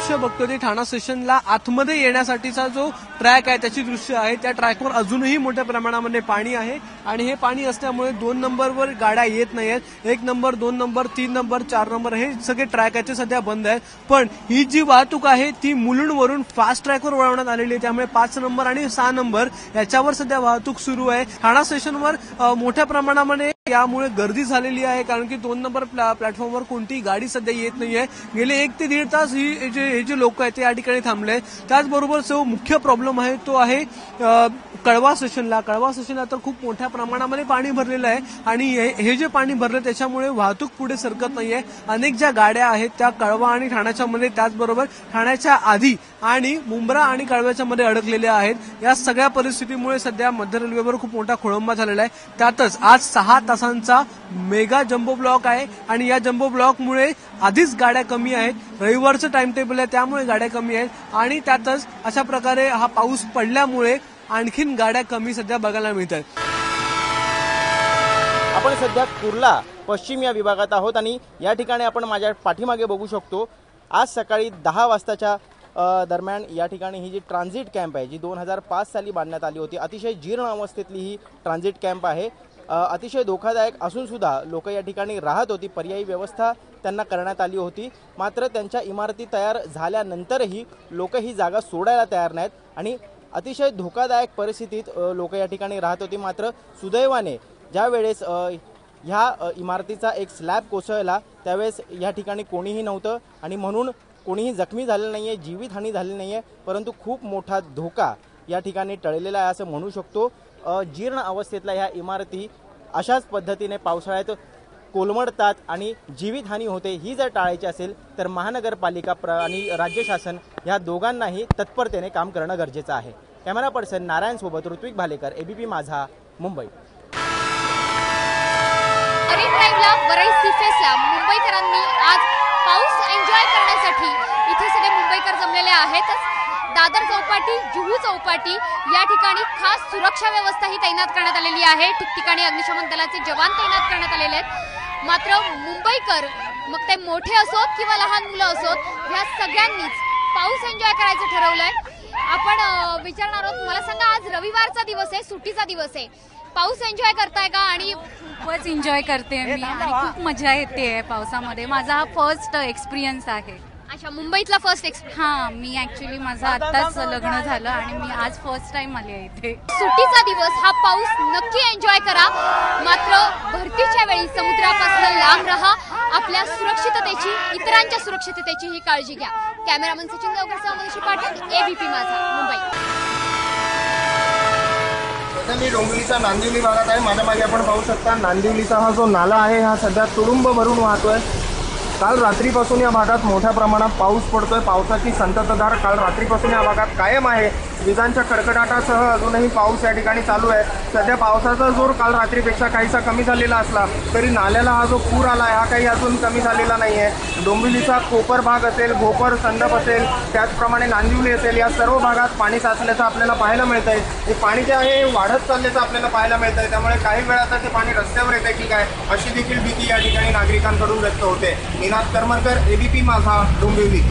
दृश्य बघतो ते ठाणा स्टेशनला आतमध्ये येण्यासाठीचा जो ट्रॅक आहे त्याची दृश्य आहे। त्या ट्रॅकवर अजूनही मोठ्या प्रमाणामध्ये पाणी आहे आणि हे पाणी असल्यामुळे 2 नंबरवर गाड्या येत नाहीयेत। 1 नंबर, 2 नंबर, 3 नंबर, 4 नंबर हे सगळे ट्रॅक आहेत ते सध्या बंद आहेत। पण ही जी वाहतूक आहे ती मुलुंडवरून फास्ट ट्रॅकवर वळवण्यात आलेली आहे, त्यामुळे 5 नंबर आणि 6 नंबर याच्यावर सध्या वाहतूक सुरू आहे। ठाणा स्टेशनवर मोठ्या प्रमाणामध्ये यामुळे गर्दी झालेली आहे, कारण की 2 नंबर प्लॅटफॉर्मवर कोणतीही गाडी सध्या येत नाहीये। गेले 1 ते 1.5 तास हे जे लोक आहेत ते या ठिकाणी थांबले। त्याचबरोबर जो मुख्य प्रॉब्लेम आहे तो आहे कळवा स्टेशनला तर खूप मोठ्या प्रमाणामध्ये पाणी भरलेलं आहे आणि हे जे पाणी भरलं त्याच्यामुळे वाहतूक पुढे सरकत नाहीये। अनेक ज्या गाड्या आहेत त्या कळवा आणि ठाण्याच्या मध्ये, त्याचबरोबर ठाण्याच्या आधी आणि मुंब्रा आणि कळव्याच्या मध्ये अडकलेल्या आहेत। या सगळ्या परिस्थितीमुळे सध्या मध्य रेल्वेवर खूप मोठा खोळंबा झालेला आहे। त्यातच आज 6 तासांचा मेगा जम्बो ब्लॉक आहे आणि या जम्बो ब्लॉकमुळे आधीच गाड्या कमी आहेत, रविवारचं टाइम टेबल आहे त्यामुळे गाड्या कमी आहेत आणि त्यातच अशा प्रकारे हा पाऊस पडल्यामुळे आणखीन गाड्या कमी सध्या बघायला मिळतात। आपण सध्या कुर्ला पश्चिम या विभागात आहोत आणि या ठिकाणी आपण माझ्या पाठीमागे बघू शकतो आज सकाळी 10 वाजताच्या दरम्यान या ठिकाणी ही जी ट्रान्झिट कॅम्प आहे जी 2005 साली बांधण्यात आली होती, अतिशय जीर्ण अवस्थेतली ही ट्रान्झिट कॅम्प आहे। अतिशय धोकादायक असून सुद्धा लोक या ठिकाणी राहत होती, पर्यायी व्यवस्था त्यांना करण्यात आली होती। मात्र त्यांच्या इमारती तयार झाल्यानंतरही लोक ही जागा सोडायला तयार नाहीत आणि अतिशय धोकादायक परिस्थितीत लोक या ठिकाणी राहत होती। मात्र सुदैवाने ज्या वेळेस ह्या इमारतीचा एक स्लॅब कोसळला त्यावेळेस या ठिकाणी कोणीही नव्हतं आणि म्हणून कोणीही जखमी झालेलं नाहीये, जीवितहानी झालेली नाहीये, परंतु खूप मोठा धोका या ठिकाणी टळलेला आहे असं म्हणू शकतो। जीर्ण अवस्थेतल्या ह्या इमारती अशाच पद्धतीने पावसाळ्यात कोलमडतात आणि जीवितहानी होते। ही जर टाळायची असेल तर महानगरपालिका आणि राज्य शासन ह्या दोघांनाही तत्परतेने काम करणं गरजेचं आहे। कॅमेरा पर्सन नारायण सोबत ऋत्विक भालेकर, एबीपी माझा, मुंबई। मुंबईकरांनी आज पाऊस एन्जॉय करण्यासाठी इथे सगळे मुंबईकर जमलेले आहेत। दादर चौपाटी, जुहू चौपाटी या ठिकाणी खास सुरक्षा व्यवस्था ही तैनात करण्यात आलेली आहे। ठिकठिकाणी अग्निशमन दलाचे जवान तैनात करण्यात आलेले आहेत। मात्र मुंबईकर, मग ते मोठे असोत किंवा लहान मुलं असोत, या सगळ्यांनीच पाऊस एन्जॉय करायचं ठरवलंय। आपण विचारणार आहोत, मला सांगा आज रविवारचा दिवस आहे, सुट्टीचा दिवस आहे, पाऊस एन्जॉय करताय का? आणि खूपच एन्जॉय करते मी आणि खूप मजा येते पावसामध्ये। माझा हा फर्स्ट एक्सपिरियन्स आहे। अच्छा, मुंबईतला फर्स्ट एक्सपिरियन्स? हां, मी ऍक्च्युली माझं आत्ताच लग्न झालं आणि मी आज फर्स्ट टाइम आली आहे इथे। सुट्टीचा दिवस, हा पाऊस नक्की एन्जॉय करा, मात्र भरतीच्या वेळी समुद्रापासून लांब राहा, आपल्या सुरक्षिततेची, इतरांच्या सुरक्षिततेची ही काळजी घ्या। कॅमेरामन सचिन गावकरसह मनीषा पाठक, एबीपी माझा, मुंबई। मी डोंबिवलीचा नांदिवली भागात आहे। माझ्या मागे आपण पाहू शकता नांदिवलीचा हा जो नाला आहे हा सध्या तुडुंब भरून वाहतोय। काल रात्रीपासून या भागात मोठ्या प्रमाणात पाऊस पडतोय। पावसाची संततधार काल रात्रीपासून या भागात कायम आहे। विजांच्या कडकडाटासह अजूनही पाऊस या ठिकाणी चालू आहे। सध्या पावसाचा जोर काल रात्रीपेक्षा काहीसा कमी झालेला असला तरी नाल्याला हा जो पूर आला आहे हा काही अजून कमी झालेला नाही आहे। डोंबिवलीचा कोपर भाग असेल, भोपर, संदप असेल, त्याचप्रमाणे नांदिवली असेल, या सर्व भागात पाणी साचल्याचं आपल्याला पाहायला मिळतंय। हे पाणी जे आहे वाढत चालल्याचं आपल्याला पाहायला मिळतंय, त्यामुळे काही वेळात ते पाणी रस्त्यावर येतंय की काय अशी देखील भीती या ठिकाणी नागरिकांकडून व्यक्त होते। निनाद करमरकर, एबीपी माझा, डोंबिवली।